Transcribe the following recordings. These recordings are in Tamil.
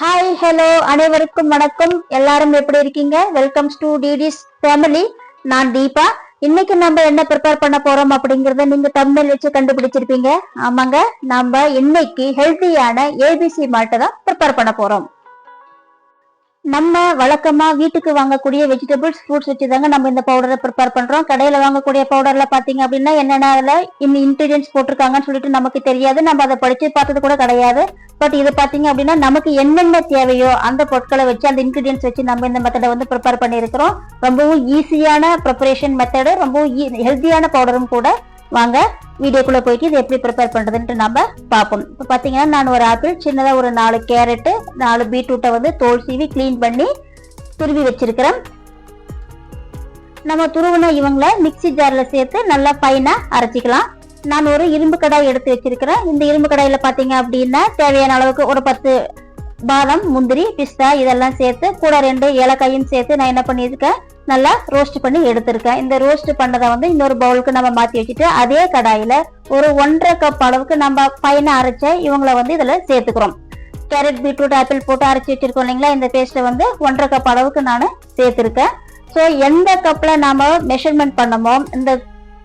ஹாய் ஹலோ அனைவருக்கும் வணக்கம். எல்லாரும் எப்படி இருக்கீங்க? Welcomes to DD's family. நான் தீபா. இன்னைக்கு நம்ம என்ன ப்ரிப்பேர் பண்ண போறோம் அப்படிங்கறத நீங்க தம்ப்நெயில் வச்சு கண்டுபிடிச்சிருப்பீங்க. ஆமாங்க, நம்ம இன்னைக்கு ஹெல்த்தியான ஏபிசி மால்ட்டை தான் ப்ரிப்பேர் பண்ண போறோம். நம்ம வழக்கமா வீட்டுக்கு வாங்கக்கூடிய வெஜிடபிள்ஸ் ஃப்ரூட்ஸ் வச்சுதாங்க நம்ம இந்த பவுடரை ப்ரிப்பேர் பண்றோம். கடையில வாங்கக்கூடிய பவுடர்ல பாத்தீங்க அப்படின்னா என்னென்ன அதுல இன்கிரீடியன்ஸ் போட்டிருக்காங்கன்னு சொல்லிட்டு நமக்கு தெரியாது, நம்ம அதை படிச்சு பார்த்தது கூட கிடையாது. பட் இது பாத்தீங்க அப்படின்னா நமக்கு என்னென்ன தேவையோ அந்த பொருட்களை வச்சு அந்த இன்கிரீடியன்ஸ் வச்சு நம்ம இந்த மெத்தடை வந்து ப்ரிப்பேர் பண்ணியிருக்கிறோம். ரொம்பவும் ஈஸியான ப்ரிப்பரேஷன் மெத்தடு, ரொம்பவும் ஹெல்த்தியான பவுடரும் கூட. வாங்க வீடியோக்குள்ள போயிட்டு இது எப்படி ப்ரிப்பேர் பண்றதுன்ட்டு நம்ம பார்ப்போம். இப்போ பாத்தீங்கன்னா நான் ஒரு ஆப்பிள், சின்னதா ஒரு 4 கேரட்டு, 4 பீட்ரூட்டை வந்து தோல் சீவி கிளீன் பண்ணி துருவி வச்சிருக்கிறேன். நம்ம துருவின இவங்களை மிக்சி ஜார்ல சேர்த்து நல்லா ஃபைனா அரைச்சிக்கலாம். நான் ஒரு இரும்பு கடாய் எடுத்து வச்சிருக்கிறேன். இந்த இரும்பு கடாயில பாத்தீங்க அப்படின்னா தேவையான அளவுக்கு ஒரு 10 பாதாம், முந்திரி, பிஸ்தா இதெல்லாம் சேர்த்து கூட 2 ஏலக்காயும் சேர்த்து நான் என்ன பண்ணியிருக்கேன், நல்லா ரோஸ்ட் பண்ணி எடுத்திருக்கேன். இந்த ரோஸ்ட் பண்ணதை வந்து இன்னொரு பவுலுக்கு நம்ம மாத்தி வச்சுட்டு அதே கடாயில ஒரு 1.5 கப் அளவுக்கு நம்ம ஃபைனா அரைச்ச இவங்களை வந்து இதுல சேர்த்துக்கிறோம். கேரட், பீட்ரூட், ஆப்பிள் போட்டு அரைச்சி வச்சிருக்கோம் இல்லைங்களா, இந்த பேஸ்ட்டை வந்து 1.5 கப் அளவுக்கு நான் சேர்த்திருக்கேன். ஸோ எந்த கப்ல நாம மெஷர்மெண்ட் பண்ணமோ, இந்த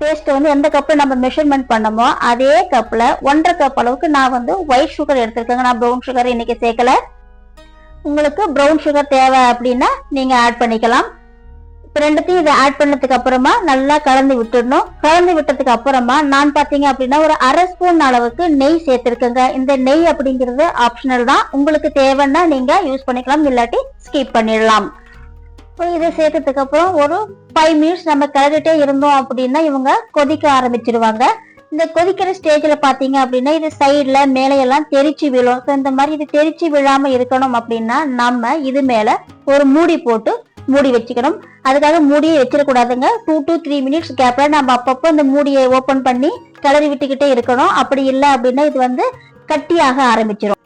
பேஸ்ட் வந்து எந்த கப்ல நம்ம மெஷர்மெண்ட் பண்ணமோ அதே கப்ல 1.5 கப் அளவுக்கு நான் வந்து ஒயிட் சுகர் எடுத்திருக்கேங்க. நான் ப்ரௌன் சுகர் இன்னைக்கு சேர்க்கல. உங்களுக்கு ப்ரௌன் சுகர் தேவை அப்படின்னா நீங்க ஆட் பண்ணிக்கலாம். ரெண்டுத்தையும் இதை ஆட் பண்ணதுக்கு அப்புறமா நல்லா கலந்து விட்டுடணும். கலந்து விட்டதுக்கு அப்புறமா நான் பாத்தீங்க அப்படின்னா ஒரு 1/2 ஸ்பூன் அளவுக்கு நெய் சேர்த்திருக்கேங்க. இந்த நெய் அப்படிங்கிறது ஆப்ஷனல் தான், உங்களுக்கு தேவைன்னா நீங்க யூஸ் பண்ணிக்கலாம், இல்லாட்டி ஸ்கிப் பண்ணிடலாம். இதை சேர்த்ததுக்கு அப்புறம் ஒரு 5 மினிட்ஸ் நம்ம கிளறிட்டே இருந்தோம் அப்படின்னா இவங்க கொதிக்க ஆரம்பிச்சிருவாங்க. இந்த கொதிக்கிற ஸ்டேஜ்ல பாத்தீங்க அப்படின்னா இது சைட்ல மேலையெல்லாம் தெரிச்சு விழும். இந்த மாதிரி இது தெரிச்சு விழாம இருக்கணும் அப்படின்னா நம்ம இது மேல ஒரு மூடி போட்டு மூடி வச்சுக்கணும். அதுக்காக மூடியை வச்சிடக்கூடாதுங்க. 2 to 3 மினிட்ஸ் கேப்ல நம்ம அப்பப்போ இந்த மூடியை ஓபன் பண்ணி கிளறி விட்டுக்கிட்டே இருக்கணும். அப்படி இல்லை அப்படின்னா இது வந்து கட்டியாக ஆரம்பிச்சிடும்.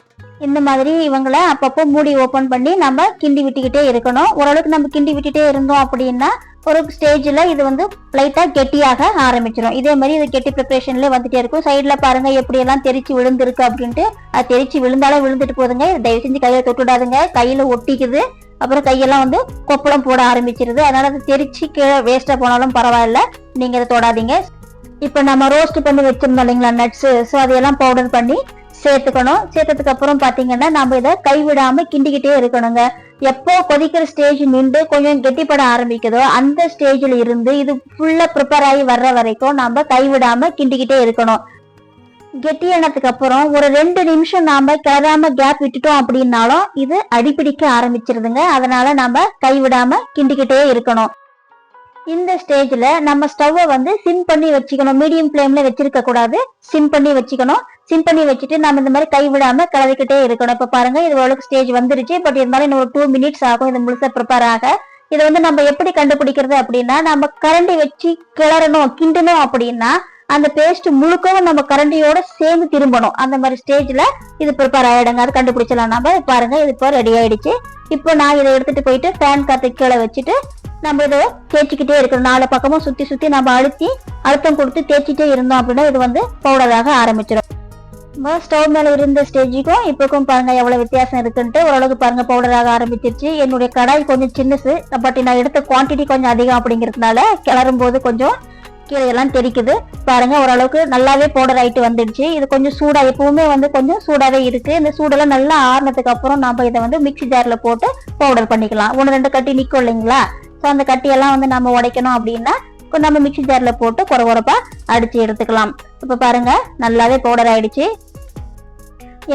இந்த மாதிரி இவங்களை அப்பப்போ மூடி ஓபன் பண்ணி நம்ம கிண்டி விட்டுக்கிட்டே இருக்கணும். ஓரளவுக்கு நம்ம கிண்டி விட்டுட்டே இருந்தோம் அப்படின்னா ஒரு ஸ்டேஜ்ல இது வந்து லைட்டா கெட்டியாக ஆரம்பிச்சிடும். இதே மாதிரி இது கெட்டி ப்ரிப்பரேஷன்ல வந்துட்டே இருக்கும். சைட்ல பாருங்க எப்படி எல்லாம் தெரிச்சு விழுந்திருக்கு அப்படின்ட்டு. அது தெரிச்சு விழுந்தாலும் விழுந்துட்டு போதுங்க. தயவு செஞ்சு கையில தொட்டுடாதுங்க, கையில ஒட்டிக்குது. அப்புறம் கையெல்லாம் வந்து கொப்பளம் போட ஆரம்பிச்சிருது. அதனால அது தெரிச்சு கீழே வேஸ்டா போனாலும் பரவாயில்ல, நீங்க அதை தொடாதீங்க. இப்ப நம்ம ரோஸ்ட் பண்ணி வச்சிருந்தோம் இல்லைங்களா நட்ஸ், ஸோ அதையெல்லாம் பவுடர் பண்ணி சேர்த்துக்கணும். சேர்த்ததுக்கு அப்புறம் பாத்தீங்கன்னா நம்ம இதை கைவிடாம கிண்டிக்கிட்டே இருக்கணுங்க. எப்போ கொதிக்கிற ஸ்டேஜ் நின்று கொஞ்சம் கெட்டிப்பட ஆரம்பிக்குதோ அந்த ஸ்டேஜ்ல இருந்து இது ஃபுல்லா ப்ரிப்பேர் ஆகி வர்ற வரைக்கும் நம்ம கைவிடாம கிண்டிக்கிட்டே இருக்கணும். கெட்டியானதுக்கு அப்புறம் ஒரு 2 நிமிஷம் நாம கிளறாம கேப் விட்டுட்டோம் அப்படின்னாலும் இது அடிப்பிடிக்க ஆரம்பிச்சிருதுங்க. அதனால நம்ம கைவிடாம கிண்டிக்கிட்டே இருக்கணும். இந்த ஸ்டேஜ்ல நம்ம ஸ்டவ்வை வந்து சிம் பண்ணி வச்சுக்கணும். மீடியம் ஃப்ளேம்ல வச்சிருக்க கூடாது, சிம் பண்ணி வச்சுக்கணும். சிம் பண்ணி வச்சுட்டு நம்ம இந்த மாதிரி கைவிடாம கிளறிக்கிட்டே இருக்கணும். இப்ப பாருங்க இது ஓரளவுக்கு ஸ்டேஜ் வந்துருச்சு. பட் இருந்தாலும் இன்னும் ஒரு 2 மினிட்ஸ் ஆகும் இது முழுசா ப்ரிப்பேர் ஆக. இதை வந்து நம்ம எப்படி கண்டுபிடிக்கிறது அப்படின்னா, நம்ம கரண்டி வச்சு கிளறணும் கிண்டணும் அப்படின்னா அந்த பேஸ்ட் முழுக்கவும் நம்ம கரண்டியோட சேர்ந்து திரும்பணும். அந்த மாதிரி ஸ்டேஜ்ல இது ப்ரிப்பேர் ஆயிடுங்க. அது கண்டுபிடிச்சலாம் நம்ம. பாருங்க இது இப்போ ரெடி ஆயிடுச்சு. இப்போ நான் இதை எடுத்துட்டு போயிட்டு ஃபேன் காத்து கீழே வச்சுட்டு நம்ம இதை தேய்ச்சிக்கிட்டே இருக்கணும். 4 பக்கமும் சுத்தி சுத்தி நம்ம அழுத்தம் கொடுத்து தேய்ச்சிட்டே இருந்தோம் அப்படின்னா இது வந்து பவுடராக ஆரம்பிச்சிடும். ஸ்டவ் மேல இருந்த ஸ்டேஜுக்கும் இப்போக்கும் பாருங்க எவ்வளவு வித்தியாசம் இருக்குன்ட்டு. ஓரளவுக்கு பாருங்க பவுடராக ஆரம்பிச்சிருச்சு. என்னுடைய கடாய் கொஞ்சம் சின்னசு, பட் நான் எடுத்த குவான்டிட்டி கொஞ்சம் அதிகம் அப்படிங்கிறதுனால கிளறும் போது கொஞ்சம் கீழே எல்லாம் தெரிக்குது. பாருங்க ஓரளவுக்கு நல்லாவே பவுடர் ஆயிட்டு வந்துடுச்சு. இது கொஞ்சம் சூடா, எப்பவுமே வந்து கொஞ்சம் சூடாவே இருக்கு. இந்த சூடெல்லாம் நல்லா ஆறுனதுக்கு அப்புறம் நம்ம இதை வந்து மிக்சி ஜார்ல போட்டு பவுடர் பண்ணிக்கலாம். 1-2 கட்டி நிற்கும் இல்லைங்களா, ஸோ அந்த கட்டியெல்லாம் வந்து நம்ம உடைக்கணும் அப்படின்னா நம்ம மிக்சி ஜார்ல போட்டு குறகுறப்பா அடிச்சு எடுத்துக்கலாம். இப்ப பாருங்க நல்லாவே பவுடர் ஆயிடுச்சு.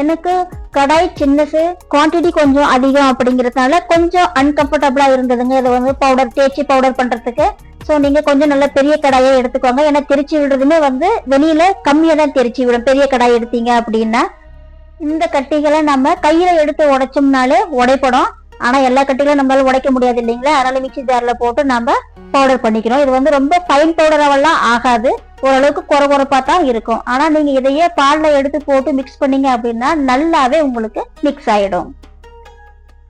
எனக்கு கடாய் சின்னசு, குவான்டிட்டி கொஞ்சம் அதிகம் அப்படிங்கிறதுனால கொஞ்சம் அன்கம்ஃபர்டபுளா இருந்ததுங்க இதை வந்து பவுடர் தேய்ச்சி பவுடர் பண்றதுக்கு. ஸோ நீங்க கொஞ்சம் நல்ல பெரிய கடாயை எடுத்துக்கோங்க. ஏன்னா தெரிச்சு விடுறதுமே வந்து வெளியில கம்மியா தான் தெரிச்சு விடும் பெரிய கடாய் எடுத்தீங்க அப்படின்னா. இந்த கட்டிகளை நம்ம கையில எடுத்து உடைச்சோம்னாலே உடைப்படும். ஆனா எல்லா கட்டிகளும் நம்மளால உடைக்க முடியாது இல்லைங்களா, அதனால மிக்சி ஜார்ல போட்டு நம்ம பவுடர் பண்ணிக்கிறோம். இது வந்து ரொம்ப ஃபைன் பவுடராவெல்லாம் ஆகாது, ஓரளவுக்கு குறகுறப்பா தான் இருக்கும். ஆனா நீங்க இதையே பால்ல எடுத்து போட்டு மிக்ஸ் பண்ணீங்க அப்படின்னா நல்லாவே உங்களுக்கு மிக்ஸ் ஆயிடும்.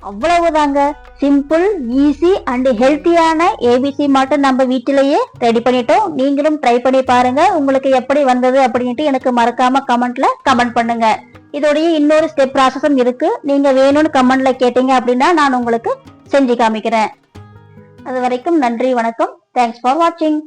அவ்வளவுதாங்க, சிம்பிள், ஈஸி அண்ட் ஹெல்த்தியான ஏபிசி மால்ட்டை நம்ம வீட்டிலேயே ரெடி பண்ணிட்டோம். நீங்களும் ட்ரை பண்ணி பாருங்க. உங்களுக்கு எப்படி வந்தது அப்படின்ட்டு எனக்கு மறக்காம கமெண்ட்ல கமெண்ட் பண்ணுங்க. இதோடய இன்னொரு ஸ்டெப் ப்ராசஸும் இருக்கு. நீங்க வேணும்னு கமெண்ட்ல கேட்டீங்க அப்படின்னா நான் உங்களுக்கு செஞ்சு காமிக்கிறேன். அது வரைக்கும் நன்றி, வணக்கம். தேங்க்ஸ் ஃபார் வாட்சிங்.